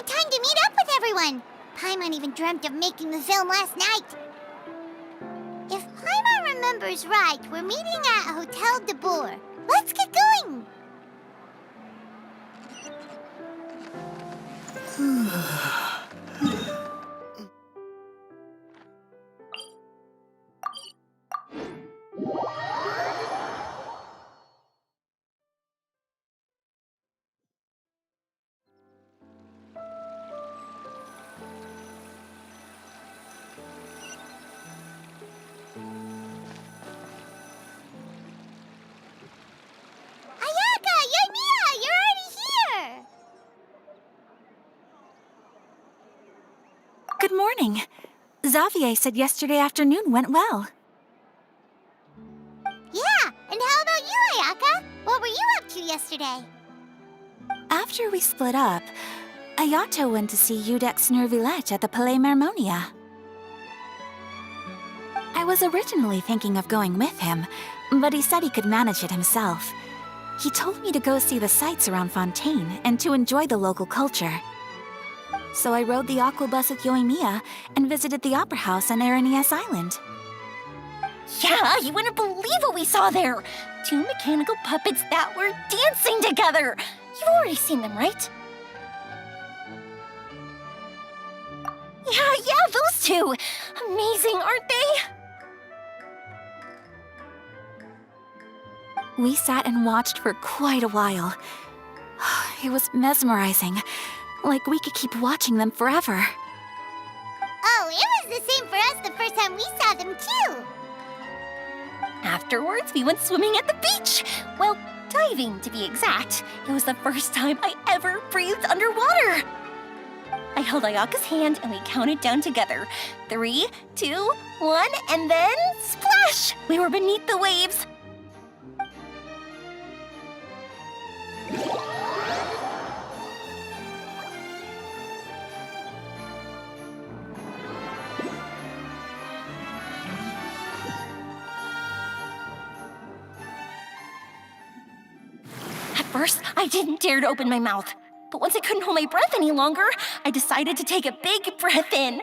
finally time to meet up with everyone. Paimon even dreamt of making the film last night. If Paimon remembers right, we're meeting at Hotel de Boer. Let's get going! Good morning. Xavier said yesterday afternoon went well. Yeah, and how about you, Ayaka? What were you up to yesterday? After we split up, Ayato went to see Udex Nervillette at the Palais Mermonia. I was originally thinking of going with him, but he said he could manage it himself. He told me to go see the sights around Fontaine and to enjoy the local culture. So I rode the aqua bus with Yoimiya and visited the Opera House on Aranias Island. Yeah, you wouldn't believe what we saw there! 2 mechanical puppets that were dancing together! You've already seen them, right? Yeah, those two! Amazing, aren't they? We sat and watched for quite a while. It was mesmerizing. Like we could keep watching them forever. Oh, it was the same for us the first time we saw them, too! Afterwards, we went swimming at the beach! Well, diving, to be exact. It was the first time I ever breathed underwater! I held Ayaka's hand and we counted down together. 3, 2, 1, and then splash! We were beneath the waves. At first, I didn't dare to open my mouth. But once I couldn't hold my breath any longer, I decided to take a big breath in.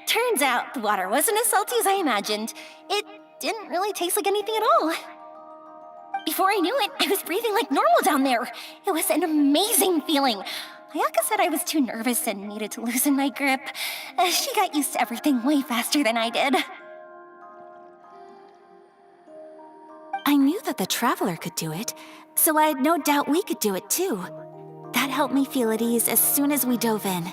Turns out the water wasn't as salty as I imagined. It didn't really taste like anything at all. Before I knew it, I was breathing like normal down there. It was an amazing feeling. Ayaka said I was too nervous and needed to loosen my grip. She got used to everything way faster than I did. I knew that the Traveler could do it, so I had no doubt we could do it too. That helped me feel at ease as soon as we dove in.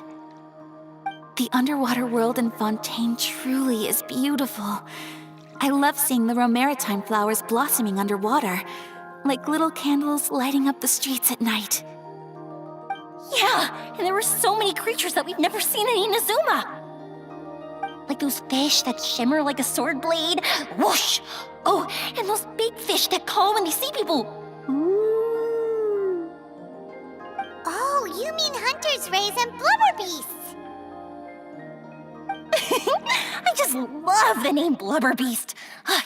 The underwater world in Fontaine truly is beautiful. I love seeing the romaritime flowers blossoming underwater, like little candles lighting up the streets at night. Yeah, and there were so many creatures that we've never seen in Inazuma. Like those fish that shimmer like a sword blade. Whoosh! Oh, and those big fish that call when they see people. Ooh. Oh, you mean Hunter's Rays and Blubber Beasts! I just love the name Blubber Beast.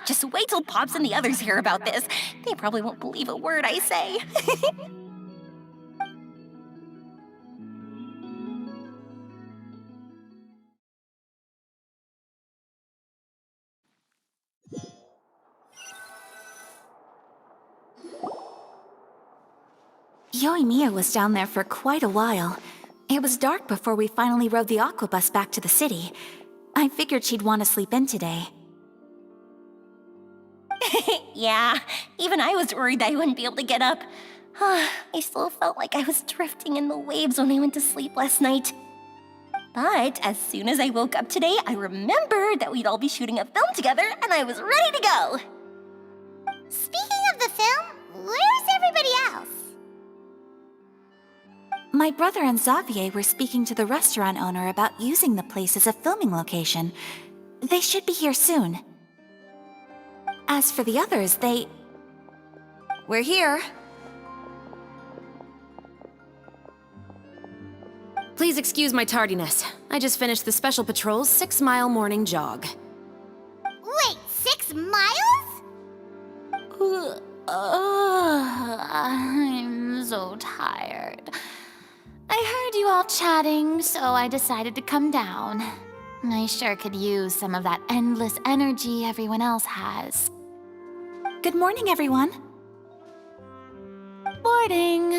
Just wait till Pops and the others hear about this. They probably won't believe a word I say. Yoimiya was down there for quite a while. It was dark before we finally rode the aqua bus back to the city. I figured she'd want to sleep in today. Yeah, even I was worried that I wouldn't be able to get up. I still felt like I was drifting in the waves when I went to sleep last night. But as soon as I woke up today, I remembered that we'd all be shooting a film together, and I was ready to go. Speaking of the film, where's everybody else? My brother and Xavier were speaking to the restaurant owner about using the place as a filming location. They should be here soon. As for the others, We're here. Please excuse my tardiness. I just finished the Special Patrol's 6-mile morning jog. Wait, 6 miles? I'm so tired. I heard you all chatting, so I decided to come down. I sure could use some of that endless energy everyone else has. Good morning, everyone. Morning.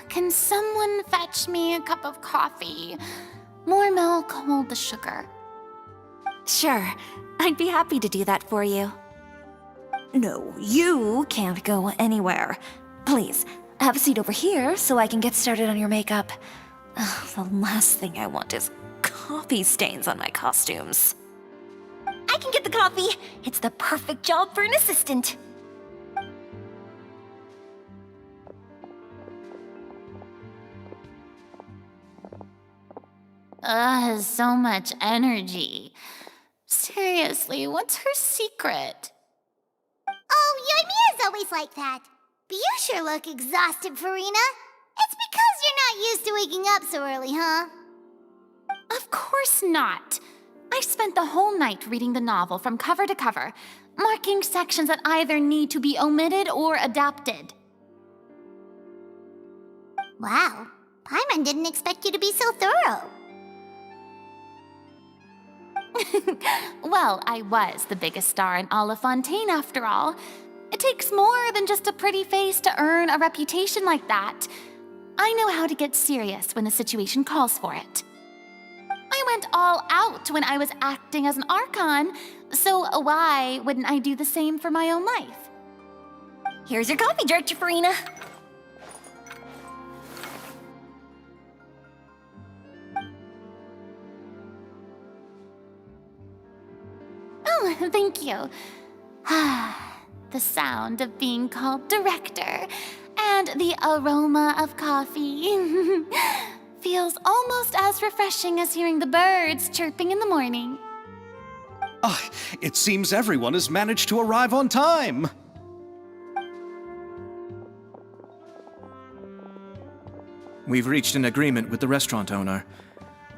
Can someone fetch me a cup of coffee? More milk, hold the sugar. Sure, I'd be happy to do that for you. No, you can't go anywhere. Please, have a seat over here so I can get started on your makeup. Ugh, the last thing I want is coffee stains on my costumes. I can get the coffee. It's the perfect job for an assistant. So much energy. Seriously, what's her secret? Oh, Yoimiya's always like that. But you sure look exhausted, Farina. It's because you're not used to waking up so early, huh? Of course not. I spent the whole night reading the novel from cover to cover, marking sections that either need to be omitted or adapted. Wow, Paimon didn't expect you to be so thorough. Well, I was the biggest star in all of Fontaine after all. It takes more than just a pretty face to earn a reputation like that. I know how to get serious when the situation calls for it. I went all out when I was acting as an Archon, so why wouldn't I do the same for my own life? Here's your coffee, Director Farina. Oh, thank you. The sound of being called director and the aroma of coffee feels almost as refreshing as hearing the birds chirping in the morning. Ah, it seems everyone has managed to arrive on time. We've reached an agreement with the restaurant owner.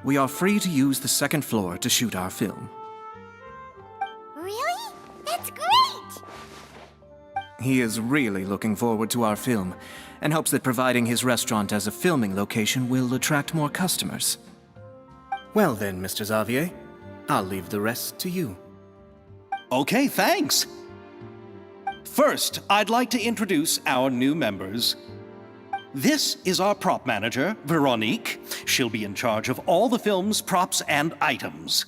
We are free to use the second floor to shoot our film. Really? That's great! He is really looking forward to our film and hopes that providing his restaurant as a filming location will attract more customers. Well then, Mr. Xavier, I'll leave the rest to you. Okay, thanks. First, I'd like to introduce our new members. This is our prop manager, Veronique. She'll be in charge of all the film's props and items.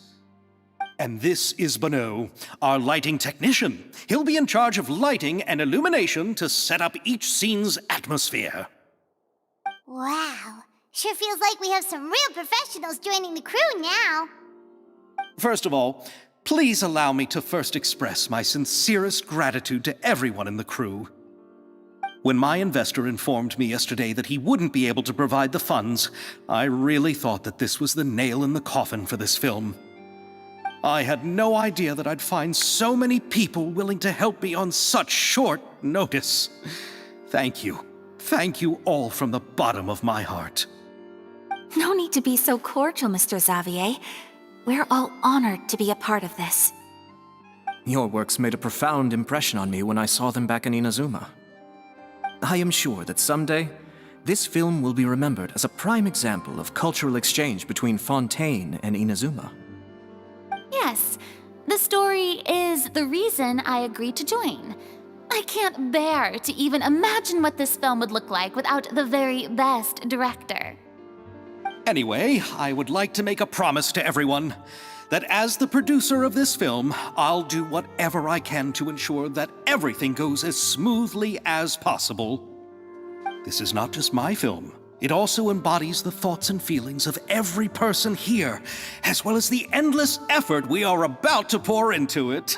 And this is Bonneau, our lighting technician. He'll be in charge of lighting and illumination to set up each scene's atmosphere. Wow, sure feels like we have some real professionals joining the crew now. First of all, please allow me to first express my sincerest gratitude to everyone in the crew. When my investor informed me yesterday that he wouldn't be able to provide the funds, I really thought that this was the nail in the coffin for this film. I had no idea that I'd find so many people willing to help me on such short notice. Thank you. Thank you all from the bottom of my heart. No need to be so cordial, Mr. Xavier. We're all honored to be a part of this. Your works made a profound impression on me when I saw them back in Inazuma. I am sure that someday, this film will be remembered as a prime example of cultural exchange between Fontaine and Inazuma. Yes, the story is the reason I agreed to join. I can't bear to even imagine what this film would look like without the very best director. Anyway, I would like to make a promise to everyone that as the producer of this film, I'll do whatever I can to ensure that everything goes as smoothly as possible. This is not just my film. It also embodies the thoughts and feelings of every person here, as well as the endless effort we are about to pour into it.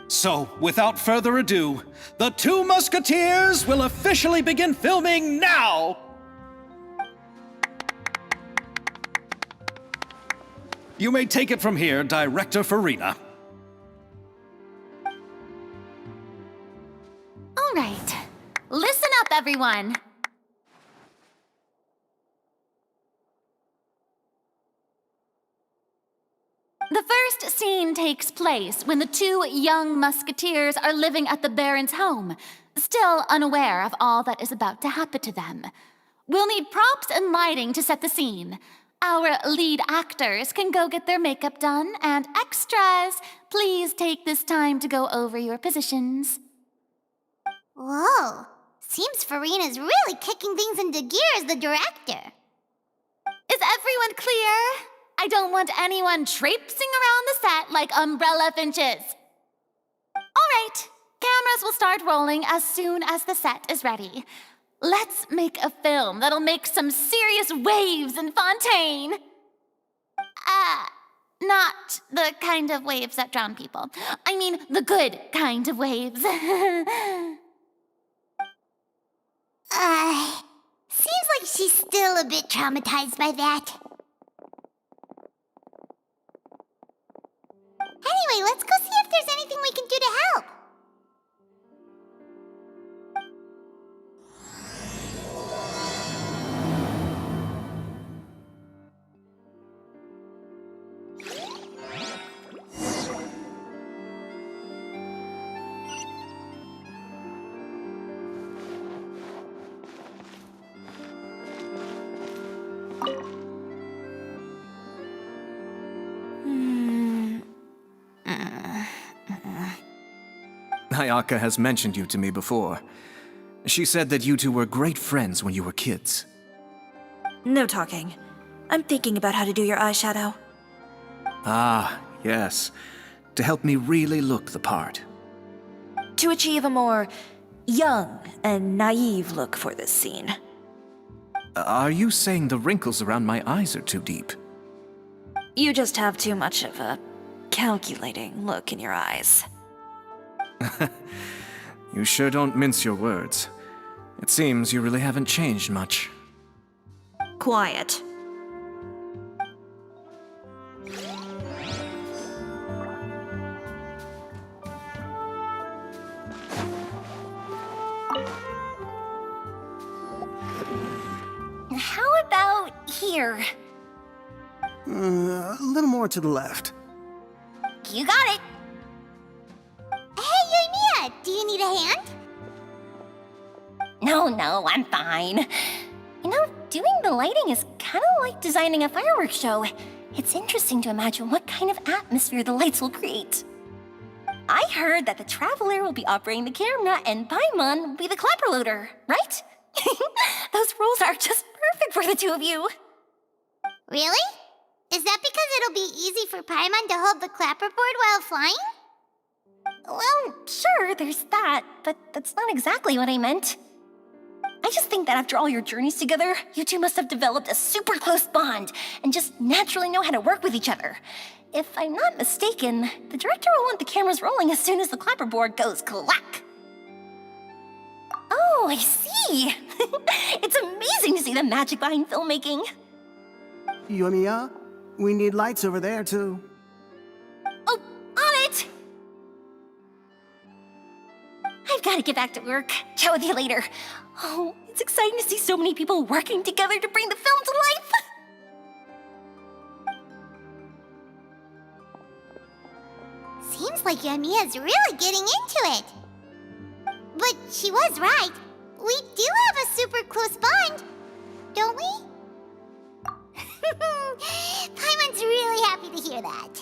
So, without further ado, The Two Musketeers will officially begin filming now! You may take it from here, Director Farina. All right, listen up, everyone. The first scene takes place when the two young musketeers are living at the Baron's home, still unaware of all that is about to happen to them. We'll need props and lighting to set the scene. Our lead actors can go get their makeup done, and extras, please take this time to go over your positions. Whoa. Seems Farina's really kicking things into gear as the director. Is everyone clear? I don't want anyone traipsing around the set like umbrella finches. All right, cameras will start rolling as soon as the set is ready. Let's make a film that'll make some serious waves in Fontaine. Not the kind of waves that drown people. I mean, the good kind of waves. Seems like she's still a bit traumatized by that. Anyway, let's go see if there's anything we can do to help. Ayaka has mentioned you to me before. She said that you two were great friends when you were kids. No talking. I'm thinking about how to do your eyeshadow. Ah, yes. To help me really look the part. To achieve a more young and naive look for this scene. Are you saying the wrinkles around my eyes are too deep? You just have too much of a calculating look in your eyes. You sure don't mince your words. It seems you really haven't changed much. Quiet. How about here? A little more to the left. You got it. Hey, Mia, do you need a hand? No, I'm fine. You know, doing the lighting is kind of like designing a fireworks show. It's interesting to imagine what kind of atmosphere the lights will create. I heard that the Traveler will be operating the camera and Paimon will be the clapper loader, right? Those roles are just perfect for the two of you. Really? Is that because it'll be easy for Paimon to hold the clapperboard while flying? Well, sure, there's that, but that's not exactly what I meant. I just think that after all your journeys together, you two must have developed a super close bond and just naturally know how to work with each other. If I'm not mistaken, the director will want the cameras rolling as soon as the clapperboard goes clack. Oh, I see. It's amazing to see the magic behind filmmaking. Yoimiya, we need lights over there, too. Oh, on it! I've got to get back to work. Chat with you later. Oh, it's exciting to see so many people working together to bring the film to life. Seems like Yoimiya's really getting into it. But she was right. We do have a super close bond, don't we? Paimon's really happy to hear that.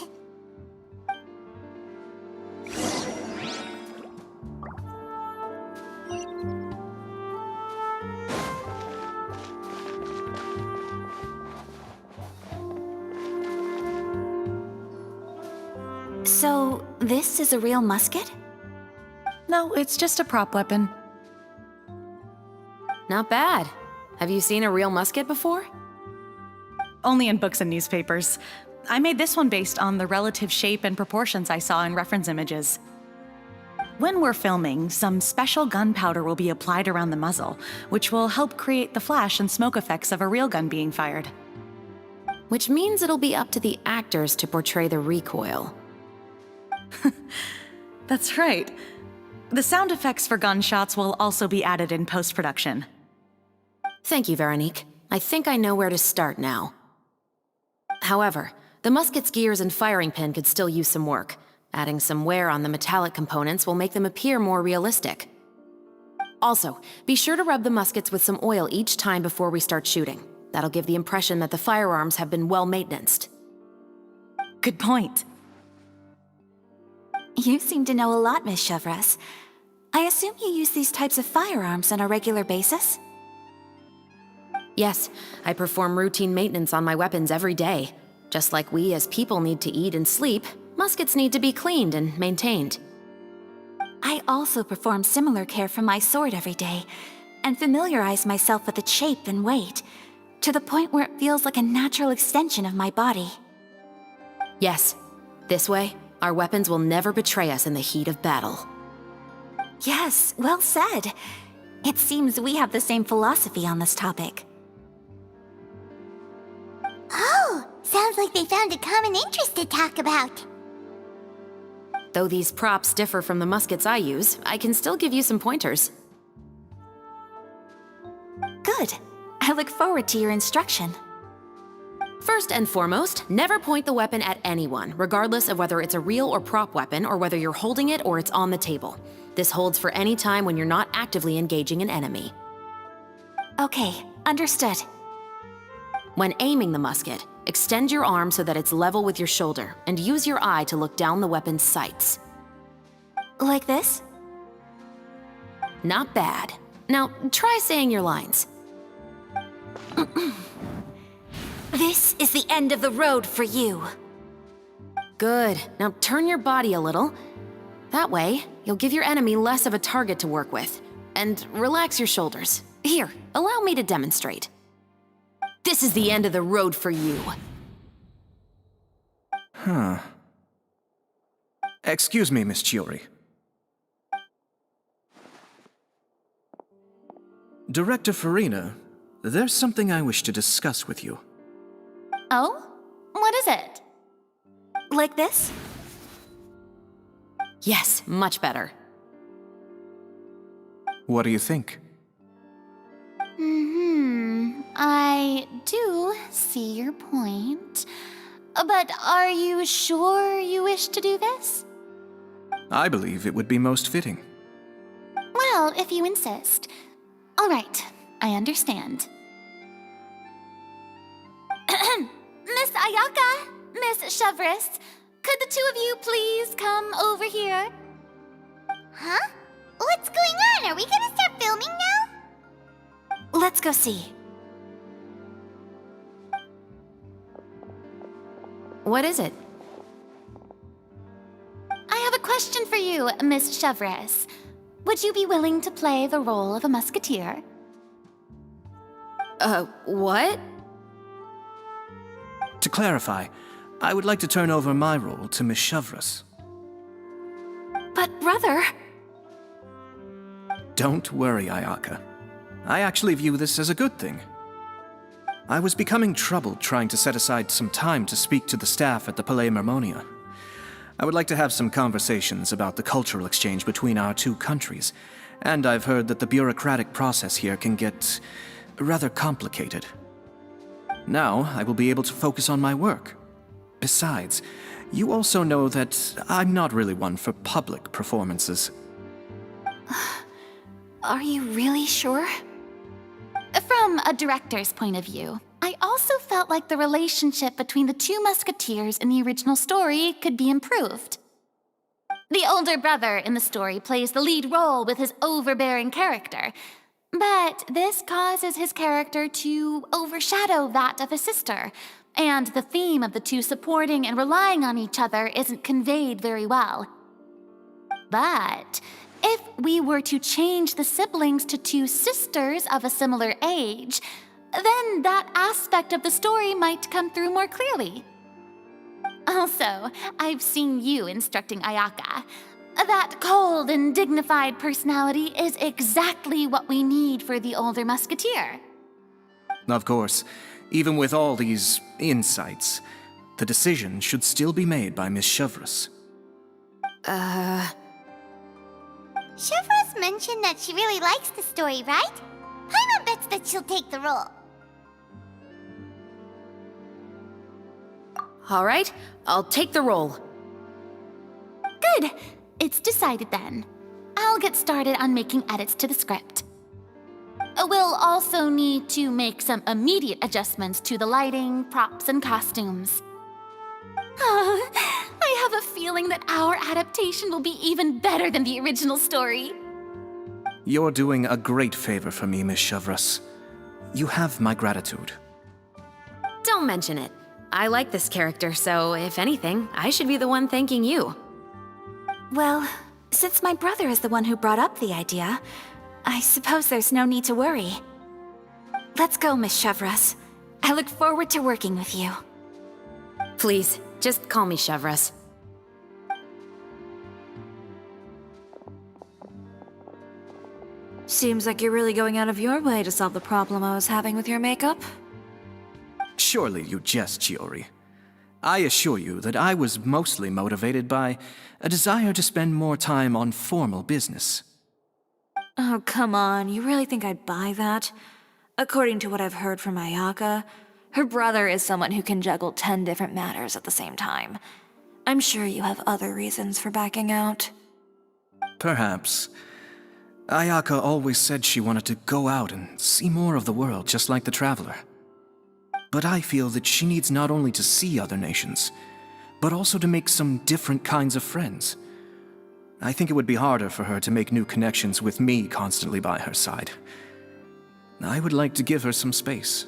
So, this is a real musket? No, it's just a prop weapon. Not bad. Have you seen a real musket before? Only in books and newspapers. I made this one based on the relative shape and proportions I saw in reference images. When we're filming, some special gunpowder will be applied around the muzzle, which will help create the flash and smoke effects of a real gun being fired. Which means it'll be up to the actors to portray the recoil. That's right. The sound effects for gunshots will also be added in post-production. Thank you, Veronique. I think I know where to start now. However, the musket's gears and firing pin could still use some work. Adding some wear on the metallic components will make them appear more realistic. Also, be sure to rub the muskets with some oil each time before we start shooting. That'll give the impression that the firearms have been well maintenanced. Good point. You seem to know a lot, Miss Chevres. I assume you use these types of firearms on a regular basis? Yes, I perform routine maintenance on my weapons every day. Just like we as people need to eat and sleep, muskets need to be cleaned and maintained. I also perform similar care for my sword every day, and familiarize myself with its shape and weight, to the point where it feels like a natural extension of my body. Yes, this way, our weapons will never betray us in the heat of battle. Yes, well said. It seems we have the same philosophy on this topic. Oh, sounds like they found a common interest to talk about. Though these props differ from the muskets I use, I can still give you some pointers. Good. I look forward to your instruction. First and foremost, never point the weapon at anyone, regardless of whether it's a real or prop weapon or whether you're holding it or it's on the table. This holds for any time when you're not actively engaging an enemy. Okay, understood. When aiming the musket, extend your arm so that it's level with your shoulder, and use your eye to look down the weapon's sights. Like this? Not bad. Now, try saying your lines. This is the end of the road for you. Good. Now turn your body a little. That way, you'll give your enemy less of a target to work with. And relax your shoulders. Here, allow me to demonstrate. This is the end of the road for you. Huh. Excuse me, Miss Chiori. Director Farina, there's something I wish to discuss with you. Oh? What is it? Like this? Yes, much better. What do you think? I do see your point. But are you sure you wish to do this? I believe it would be most fitting. Well, if you insist. All right, I understand. Miss Ayaka, Miss Chevres, could the two of you please come over here? Huh? What's going on? Are we gonna start filming now? Let's go see. What is it? I have a question for you, Miss Chevres. Would you be willing to play the role of a musketeer? What? To clarify, I would like to turn over my role to Miss Chevres. But brother... Don't worry, Ayaka. I actually view this as a good thing. I was becoming troubled trying to set aside some time to speak to the staff at the Palais Mermonia. I would like to have some conversations about the cultural exchange between our two countries, and I've heard that the bureaucratic process here can get rather complicated. Now, I will be able to focus on my work. Besides, you also know that I'm not really one for public performances. Are you really sure? From a director's point of view, I also felt like the relationship between the two musketeers in the original story could be improved. The older brother in the story plays the lead role with his overbearing character, but this causes his character to overshadow that of his sister, and the theme of the two supporting and relying on each other isn't conveyed very well. But if we were to change the siblings to two sisters of a similar age, then that aspect of the story might come through more clearly. Also, I've seen you instructing Ayaka. That cold and dignified personality is exactly what we need for the older musketeer. Of course, even with all these insights, the decision should still be made by Miss Chevres. Chevres mentioned that she really likes the story, right? Paimon bets that she'll take the role. All right, I'll take the role. Good. It's decided then. I'll get started on making edits to the script. We'll also need to make some immediate adjustments to the lighting, props, and costumes. I have a feeling that our adaptation will be even better than the original story. You're doing a great favor for me, Miss Chevreuse. You have my gratitude. Don't mention it. I like this character, so if anything, I should be the one thanking you. Well, since my brother is the one who brought up the idea, I suppose there's no need to worry. Let's go, Miss Chevreuse. I look forward to working with you. Please, just call me Chevreuse. Seems like you're really going out of your way to solve the problem I was having with your makeup. Surely you jest, Chiori. I assure you that I was mostly motivated by a desire to spend more time on formal business. Oh, come on. You really think I'd buy that? According to what I've heard from Ayaka, her brother is someone who can juggle 10 different matters at the same time. I'm sure you have other reasons for backing out. Perhaps. Ayaka always said she wanted to go out and see more of the world, just like the Traveler. But I feel that she needs not only to see other nations, but also to make some different kinds of friends. I think it would be harder for her to make new connections with me constantly by her side. I would like to give her some space.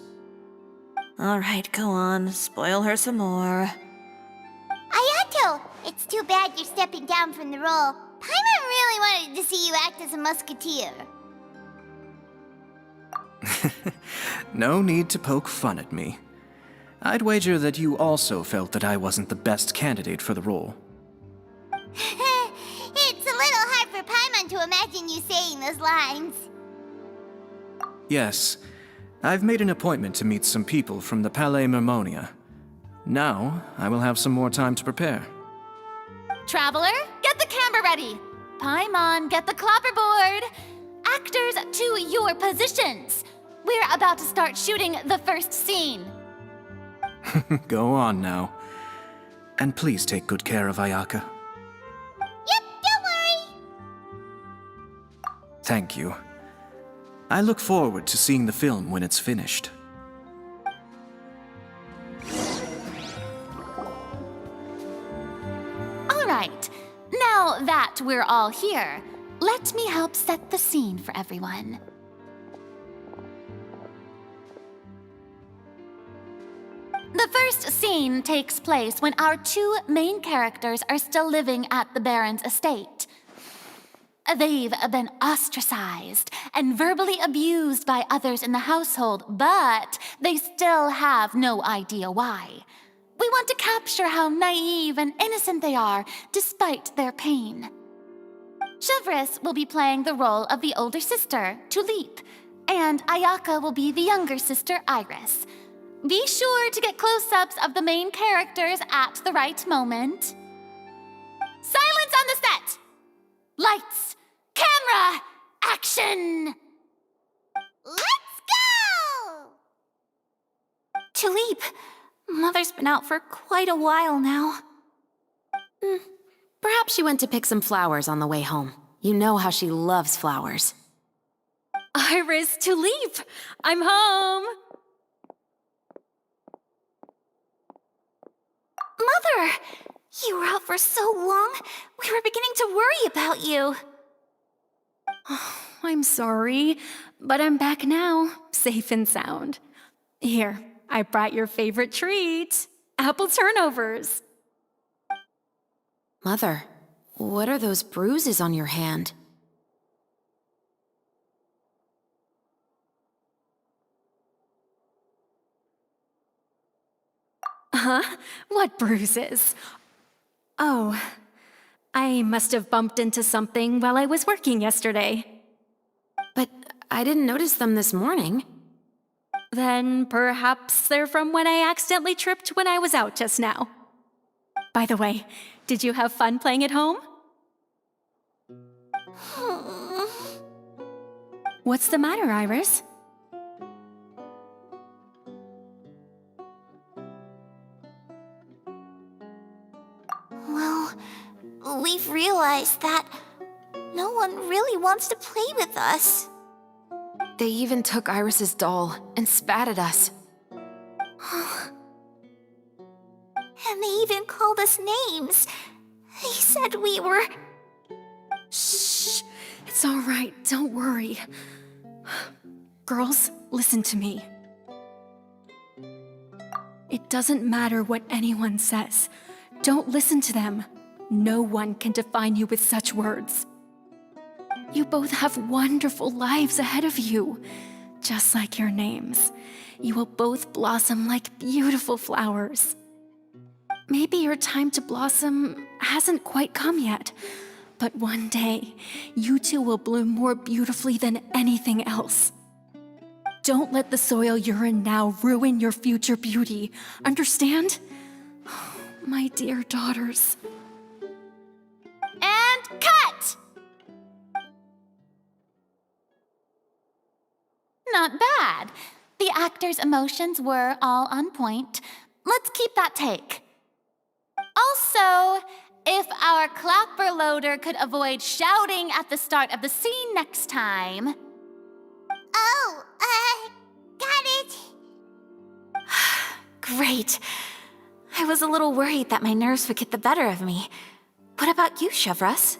All right, go on. Spoil her some more. Ayato, it's too bad you're stepping down from the role. Paimon really wanted to see you act as a musketeer. No need to poke fun at me. I'd wager that you also felt that I wasn't the best candidate for the role. It's a little hard for Paimon to imagine you saying those lines. Yes, I've made an appointment to meet some people from the Palais Mermonia. Now, I will have some more time to prepare. Traveler, get the camera ready. Paimon, get the clapperboard. Actors, to your positions. We're about to start shooting the first scene. Go on now. And please take good care of Ayaka. Yep, don't worry. Thank you. I look forward to seeing the film when it's finished. All right, now that we're all here, let me help set the scene for everyone. The first scene takes place when our two main characters are still living at the Baron's estate. They've been ostracized and verbally abused by others in the household, but they still have no idea why. We want to capture how naive and innocent they are, despite their pain. Chevreuse will be playing the role of the older sister, Tulip, and Ayaka will be the younger sister, Iris. Be sure to get close-ups of the main characters at the right moment. Silence on the set! Lights, camera, action! Let's go! Tulip, Mother's been out for quite a while now. Perhaps she went to pick some flowers on the way home. You know how she loves flowers. Iris, Tulip, I'm home. Mother! You were out for so long, we were beginning to worry about you. I'm sorry, but I'm back now, safe and sound. Here, I brought your favorite treat, apple turnovers. Mother, what are those bruises on your hand? Huh? What bruises? Oh, I must have bumped into something while I was working yesterday. But I didn't notice them this morning. Then perhaps they're from when I accidentally tripped when I was out just now. By the way, did you have fun playing at home? What's the matter, Iris? Well, we've realized that No one really wants to play with us. They even took Iris's doll and spat at us. And they even called us names. They said we were... Shh. It's all right. Don't worry. Girls, listen to me. It doesn't matter what anyone says. Don't listen to them. No one can define you with such words. You both have wonderful lives ahead of you. Just like your names. You will both blossom like beautiful flowers. Maybe your time to blossom hasn't quite come yet, but one day, you two will bloom more beautifully than anything else. Don't let the soil you're in now ruin your future beauty. Understand? My dear daughters. And cut! Not bad. The actors' emotions were all on point. Let's keep that take. Also, if our clapper loader could avoid shouting at the start of the scene next time. Oh, got it. Great. I was a little worried that my nerves would get the better of me. What about you, Chevros?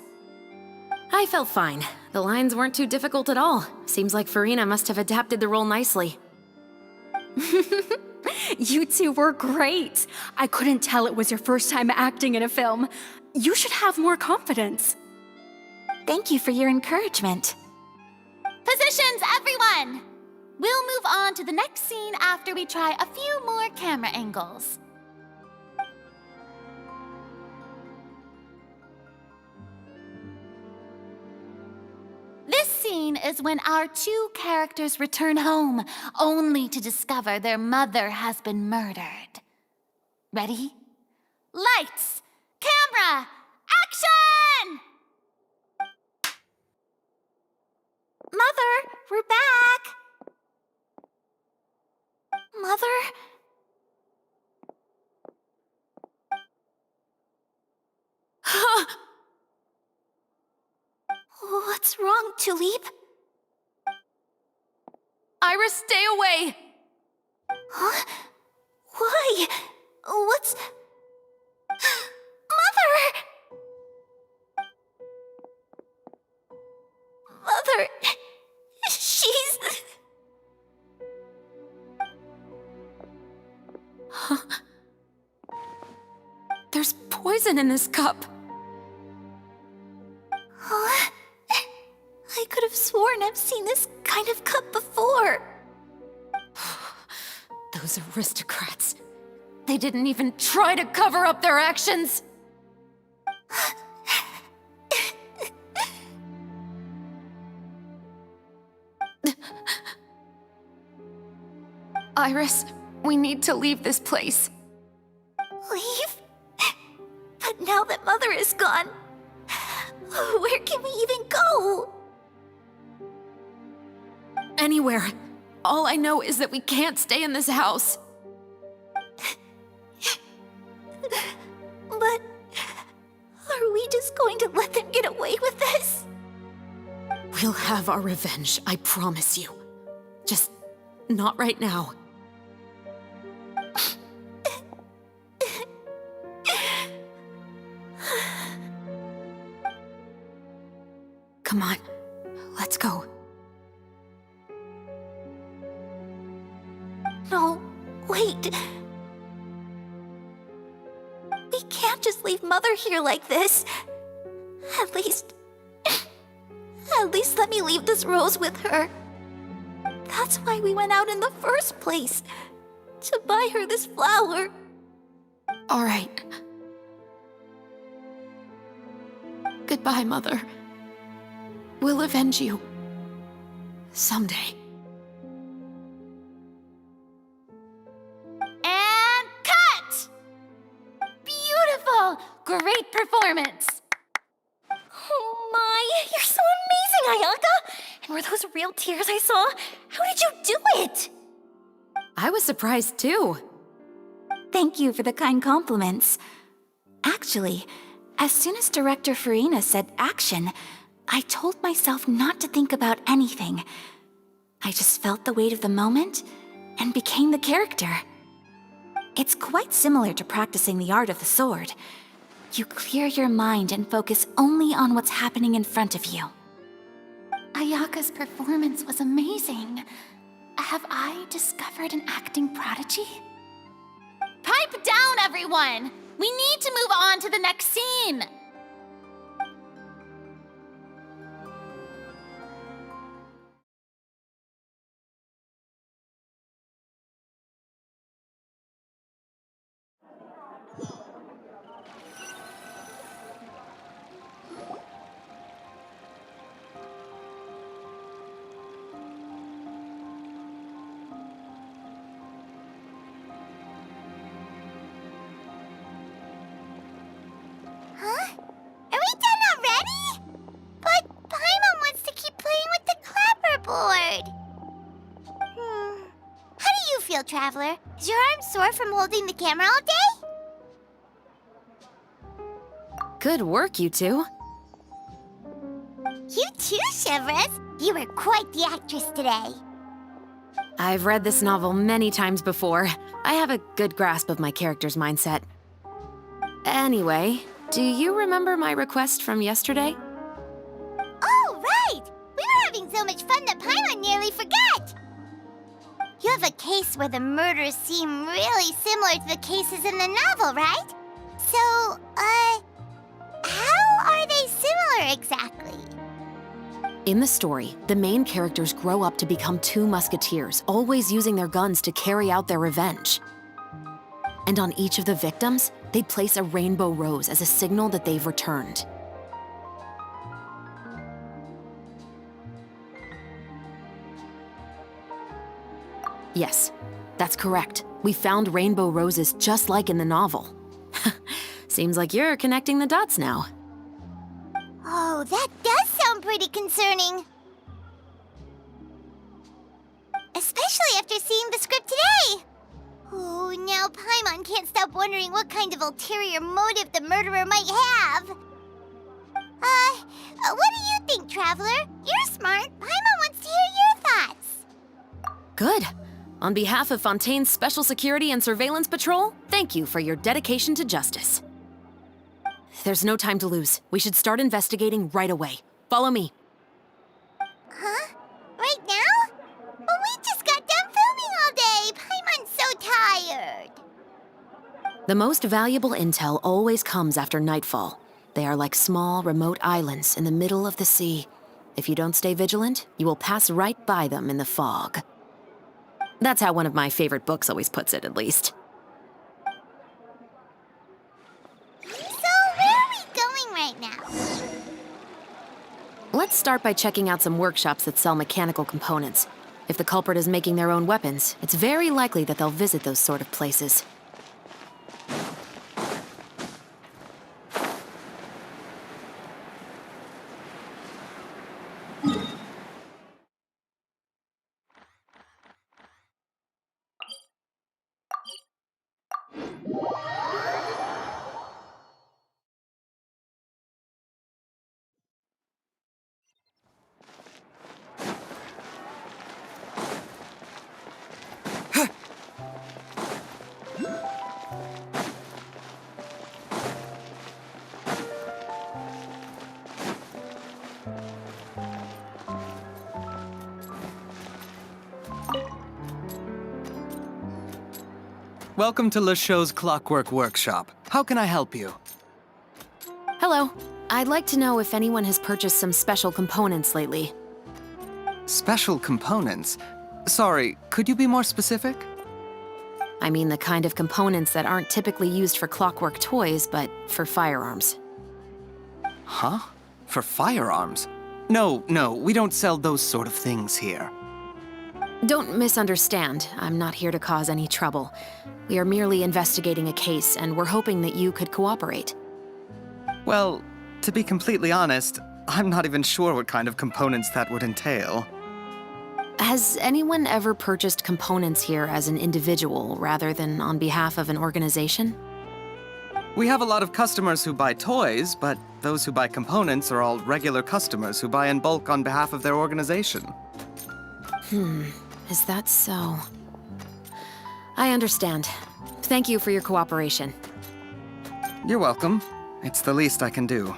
I felt fine. The lines weren't too difficult at all. Seems like Farina must have adapted the role nicely. You two were great. I couldn't tell it was your first time acting in a film. You should have more confidence. Thank you for your encouragement. Positions, everyone! We'll move on to the next scene after we try a few more camera angles. This scene is when our two characters return home, only to discover their mother has been murdered. Ready? Lights! Camera! Action! Mother, we're back. Mother? What's wrong, Tulip? Iris, stay away! Huh? Why? What's... Mother! Mother... She's... There's poison in this cup. Huh? I could have sworn I've seen this kind of cup before. Those aristocrats. They didn't even try to cover up their actions. Iris, we need to leave this place. Leave? But now that Mother is gone, where can we even go? Anywhere. All I know is that we can't stay in this house. But are we just going to let them get away with this? We'll have our revenge, I promise you. Just not right now. Come on, let's go. No, wait. We can't just leave Mother here like this. At least let me leave this rose with her. That's why we went out in the first place. To buy her this flower. All right. Goodbye, Mother. We'll avenge you. Someday. And cut! Beautiful! Great performance! Oh my, you're so amazing, Ayaka! And were those real tears I saw? How did you do it? I was surprised too. Thank you for the kind compliments. Actually, as soon as Director Farina said action, I told myself not to think about anything. I just felt the weight of the moment and became the character. It's quite similar to practicing the art of the sword. You clear your mind and focus only on what's happening in front of you. Ayaka's performance was amazing. Have I discovered an acting prodigy? Pipe down, everyone! We need to move on to the next scene! Huh? Are we done already? But Paimon wants to keep playing with the clapperboard. How do you feel, Traveler? Is your arm sore from holding the camera all day? Good work, you two. You too, Shivers. You were quite the actress today. I've read this novel many times before. I have a good grasp of my character's mindset. Anyway, do you remember my request from yesterday? Oh, right! We were having so much fun that Paimon nearly forgot! You have a case where the murders seem really similar to the cases in the novel, right? So, how are they similar exactly? In the story, the main characters grow up to become two musketeers, always using their guns to carry out their revenge. And on each of the victims, they place a rainbow rose as a signal that they've returned. Yes, that's correct. We found rainbow roses just like in the novel. Seems like you're connecting the dots now. Oh, that does sound pretty concerning. Especially after seeing the script today. Oh, now Paimon can't stop wondering what kind of ulterior motive the murderer might have. What do you think, Traveler? You're smart. Paimon wants to hear your thoughts. Good. On behalf of Fontaine's Special Security and Surveillance Patrol, thank you for your dedication to justice. There's no time to lose. We should start investigating right away. Follow me. Huh? Right now? But we just got done filming all day. Paimon's so tired. The most valuable intel always comes after nightfall. They are like small, remote islands in the middle of the sea. If you don't stay vigilant, you will pass right by them in the fog. That's how one of my favorite books always puts it, at least. So, where are we going right now? Let's start by checking out some workshops that sell mechanical components. If the culprit is making their own weapons, it's very likely that they'll visit those sort of places. Welcome to LeChaux's Clockwork Workshop. How can I help you? Hello. I'd like to know if anyone has purchased some special components lately. Special components? Sorry, could you be more specific? I mean the kind of components that aren't typically used for clockwork toys, but for firearms. Huh? For firearms? No, we don't sell those sort of things here. Don't misunderstand. I'm not here to cause any trouble. We are merely investigating a case, and we're hoping that you could cooperate. Well, to be completely honest, I'm not even sure what kind of components that would entail. Has anyone ever purchased components here as an individual rather than on behalf of an organization? We have a lot of customers who buy toys, but those who buy components are all regular customers who buy in bulk on behalf of their organization. Is that so? I understand. Thank you for your cooperation. You're welcome. It's the least I can do.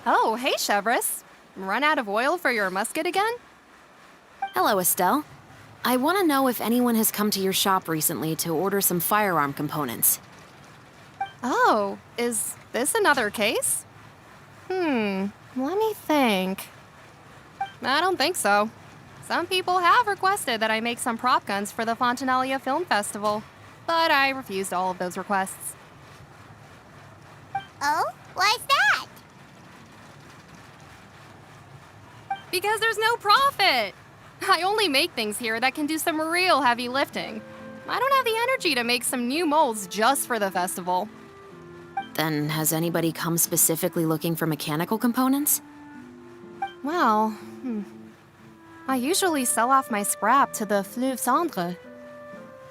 Oh, hey, Chevris. Run out of oil for your musket again? Hello, Estelle. I want to know if anyone has come to your shop recently to order some firearm components. Oh, is this another case? Let me think. I don't think so. Some people have requested that I make some prop guns for the Fontanalia Film Festival, but I refused all of those requests. Oh, why's that? Because there's no profit! I only make things here that can do some real heavy lifting. I don't have the energy to make some new molds just for the festival. Then has anybody come specifically looking for mechanical components? Well, I usually sell off my scrap to the Fleuve Cendre.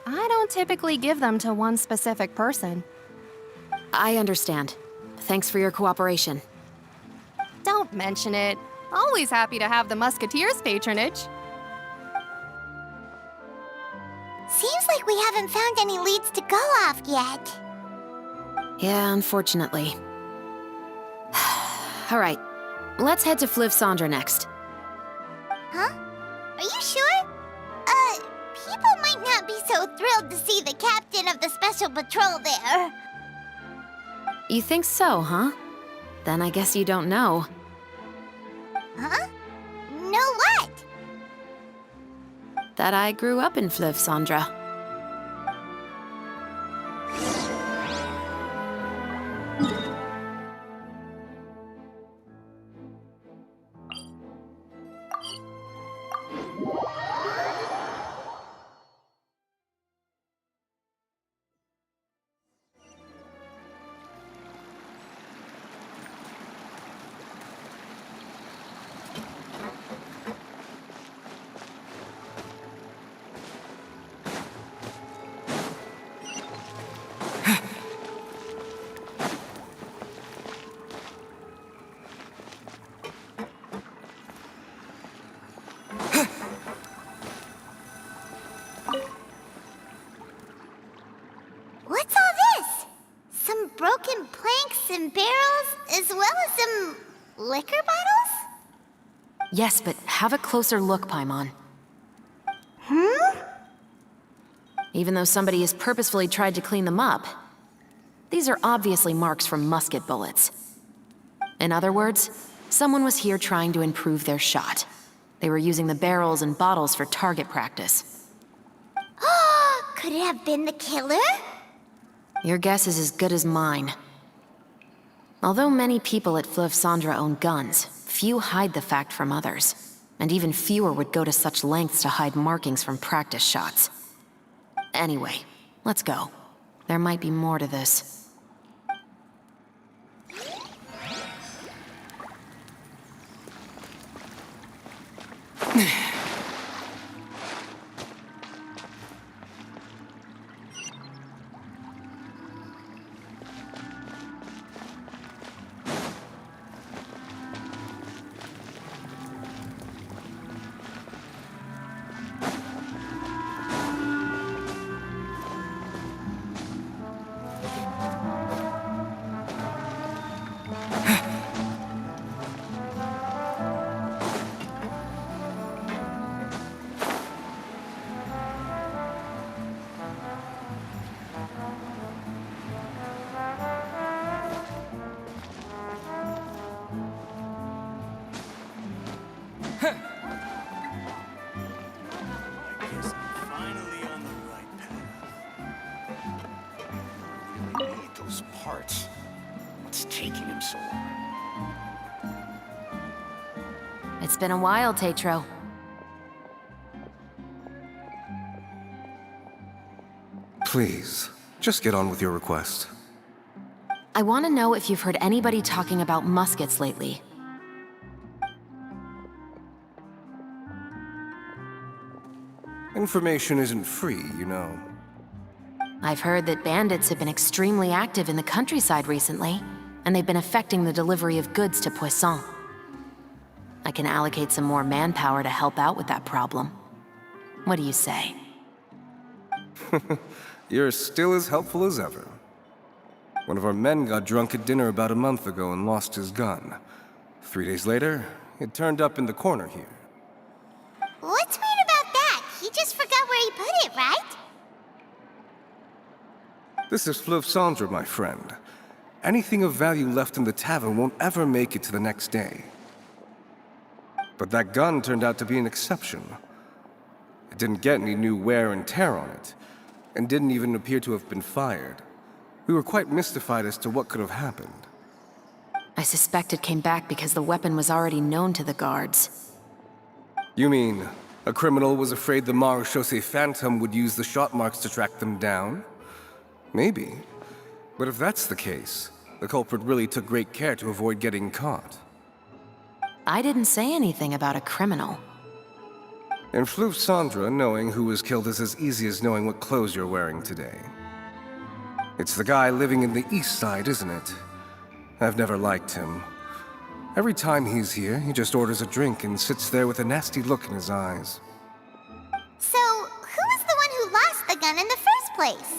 I don't typically give them to one specific person. I understand. Thanks for your cooperation. Don't mention it. Always happy to have the Musketeers' patronage. Seems like we haven't found any leads to go off yet. Yeah, unfortunately. All right, let's head to Fleuve Cendre next. Huh? Are you sure? People might not be so thrilled to see the captain of the special patrol there. You think so, huh? Then I guess you don't know. Huh? Know what? That I grew up in Fleuve Cendre. What's all this? Some broken planks and barrels, as well as some liquor bottles? Yes, but have a closer look, Paimon. Even though somebody has purposefully tried to clean them up, these are obviously marks from musket bullets. In other words, someone was here trying to improve their shot. They were using the barrels and bottles for target practice. Could it have been the killer? Your guess is as good as mine. Although many people at Fleuve Cendre own guns, few hide the fact from others. And even fewer would go to such lengths to hide markings from practice shots. Anyway, let's go. There might be more to this. I'm sore. It's been a while, Tetro. Please, just get on with your request. I want to know if you've heard anybody talking about muskets lately. Information isn't free, you know. I've heard that bandits have been extremely active in the countryside recently, and they've been affecting the delivery of goods to Poisson. I can allocate some more manpower to help out with that problem. What do you say? You're still as helpful as ever. One of our men got drunk at dinner about a month ago and lost his gun. 3 days later, it turned up in the corner here. What's weird about that? He just forgot where he put it, right? This is Fleuve Cendre, my friend. Anything of value left in the tavern won't ever make it to the next day. But that gun turned out to be an exception. It didn't get any new wear and tear on it, and didn't even appear to have been fired. We were quite mystified as to what could have happened. I suspect it came back because the weapon was already known to the guards. You mean, a criminal was afraid the Marechaussee Phantom would use the shot marks to track them down? Maybe. But if that's the case, the culprit really took great care to avoid getting caught. I didn't say anything about a criminal. In Fleuve Cendre, knowing who was killed is as easy as knowing what clothes you're wearing today. It's the guy living in the east side, isn't it? I've never liked him. Every time he's here, he just orders a drink and sits there with a nasty look in his eyes. So, who was the one who lost the gun in the first place?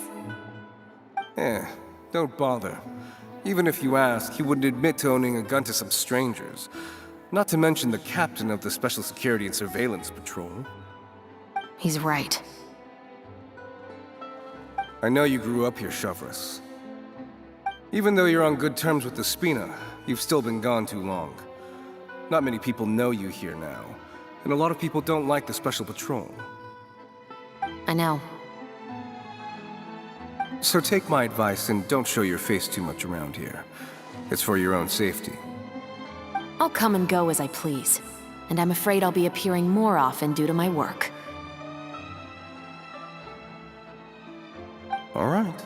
Don't bother. Even if you ask, he wouldn't admit to owning a gun to some strangers. Not to mention the captain of the Special Security and Surveillance Patrol. He's right. I know you grew up here, Chevres. Even though you're on good terms with the Spina, you've still been gone too long. Not many people know you here now, and a lot of people don't like the Special Patrol. I know. So take my advice and don't show your face too much around here. It's for your own safety. I'll come and go as I please, and I'm afraid I'll be appearing more often due to my work. All right.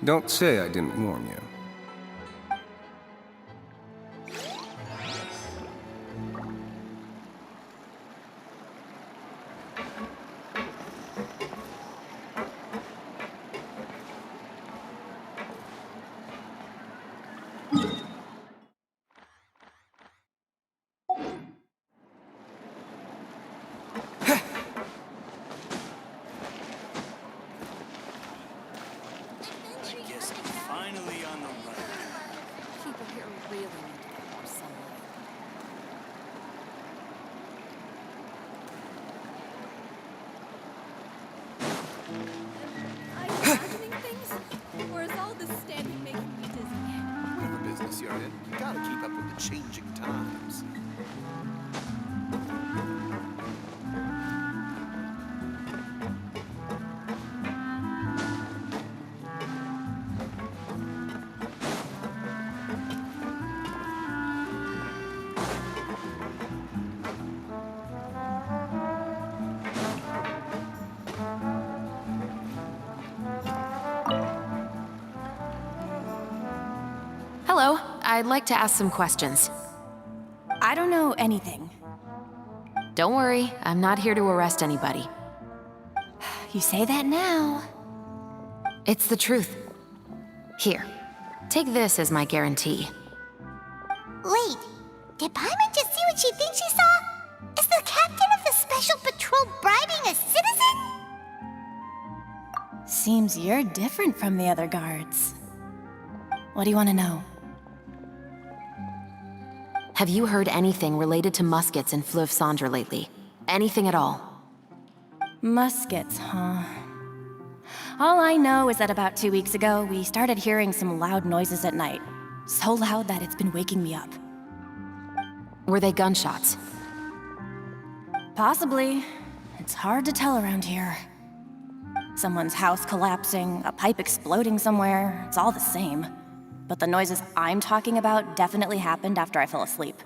Don't say I didn't warn you. Finally on the run. People here really need to get more sunlight. Are you imagining things? Or is all this standing making me dizzy? Whatever business you're in, you gotta keep up with the changing times. Hello, I'd like to ask some questions. I don't know anything. Don't worry, I'm not here to arrest anybody. You say that now. It's the truth. Here, take this as my guarantee. Wait, did Paimon just see what she thinks she saw? Is the captain of the Special Patrol bribing a citizen? Seems you're different from the other guards. What do you want to know? Have you heard anything related to muskets in Fleuve Cendre lately? Anything at all? Muskets, huh? All I know is that about 2 weeks ago, we started hearing some loud noises at night. So loud that it's been waking me up. Were they gunshots? Possibly. It's hard to tell around here. Someone's house collapsing, a pipe exploding somewhere, it's all the same. but the noises I'm talking about definitely happened after I fell asleep.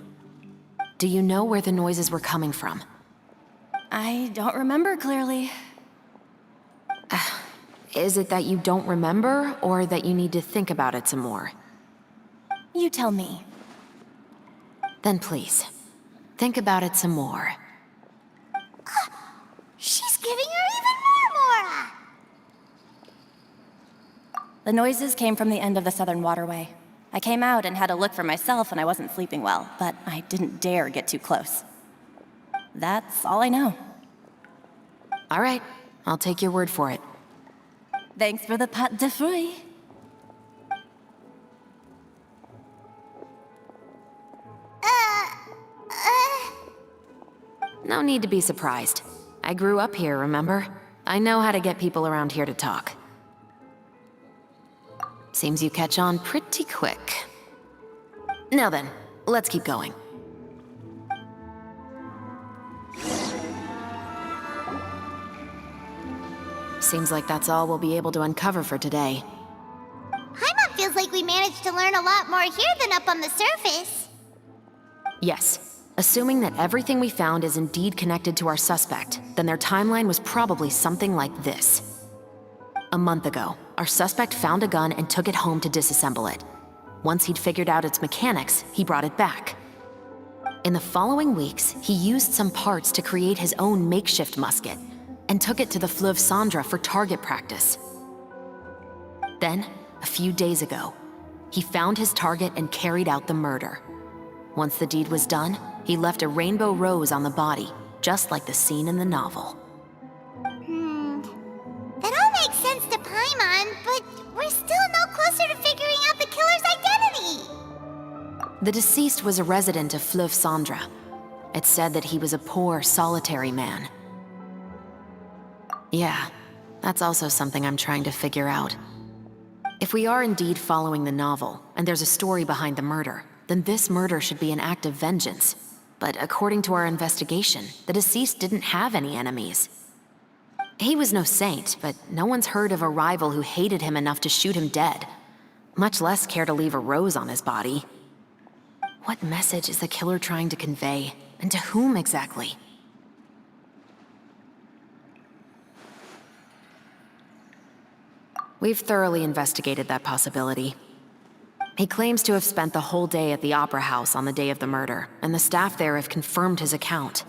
Do you know where the noises were coming from? I don't remember clearly. Is it that you don't remember, or that you need to think about it some more? You tell me. Then please, think about it some more. She's giving her even more Mora! The noises came from the end of the Southern Waterway. I came out and had a look for myself and I wasn't sleeping well, but I didn't dare get too close. That's all I know. All right, I'll take your word for it. Thanks for the pâte de fruits. No need to be surprised. I grew up here, remember? I know how to get people around here to talk. Seems you catch on pretty quick. Now then, let's keep going. Seems like that's all we'll be able to uncover for today. Paimon feels like we managed to learn a lot more here than up on the surface. Yes. Assuming that everything we found is indeed connected to our suspect, then their timeline was probably something like this. A month ago, our suspect found a gun and took it home to disassemble it. Once he'd figured out its mechanics, he brought it back. In the following weeks, he used some parts to create his own makeshift musket and took it to the Fleuve Cendra for target practice. Then, a few days ago, he found his target and carried out the murder. Once the deed was done, he left a rainbow rose on the body, just like the scene in the novel. That all makes sense to Paimon, but we're still no closer to figuring out the killer's identity. The deceased was a resident of Fleuve Cendra. It's said that he was a poor, solitary man. Yeah, that's also something I'm trying to figure out. If we are indeed following the novel, and there's a story behind the murder, then this murder should be an act of vengeance. But according to our investigation, the deceased didn't have any enemies. He was no saint, but no one's heard of a rival who hated him enough to shoot him dead, much less care to leave a rose on his body. What message is the killer trying to convey, and to whom exactly? We've thoroughly investigated that possibility. He claims to have spent the whole day at the Opera House on the day of the murder, and the staff there have confirmed his account.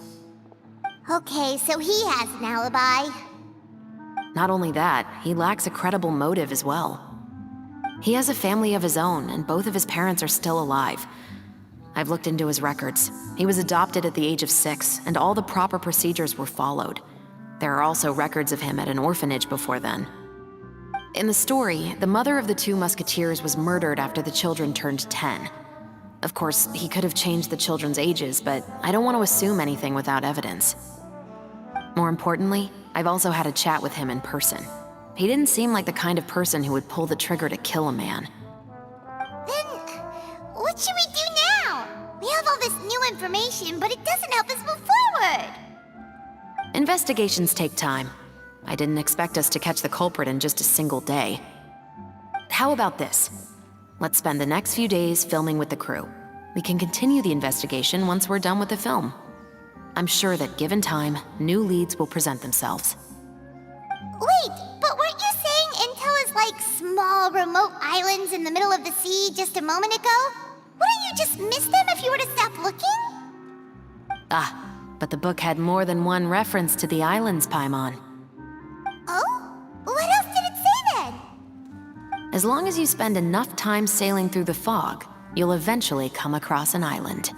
Okay, so he has an alibi. Not only that, he lacks a credible motive as well. He has a family of his own, and both of his parents are still alive. I've looked into his records. He was adopted at the age of 6, and all the proper procedures were followed. There are also records of him at an orphanage before then. In the story, the mother of the 2 musketeers was murdered after the children turned 10. Of course, he could have changed the children's ages, but I don't want to assume anything without evidence. More importantly, I've also had a chat with him in person. He didn't seem like the kind of person who would pull the trigger to kill a man. Then, what should we do now? We have all this new information, but it doesn't help us move forward. Investigations take time. I didn't expect us to catch the culprit in just a single day. How about this? Let's spend the next few days filming with the crew. We can continue the investigation once we're done with the film. I'm sure that given time, new leads will present themselves. Wait, but weren't you saying Intel is like small, remote islands in the middle of the sea just a moment ago? Wouldn't you just miss them if you were to stop looking? Ah, but the book had more than one reference to the islands, Paimon. Oh? What else did it say then? As long as you spend enough time sailing through the fog, you'll eventually come across an island.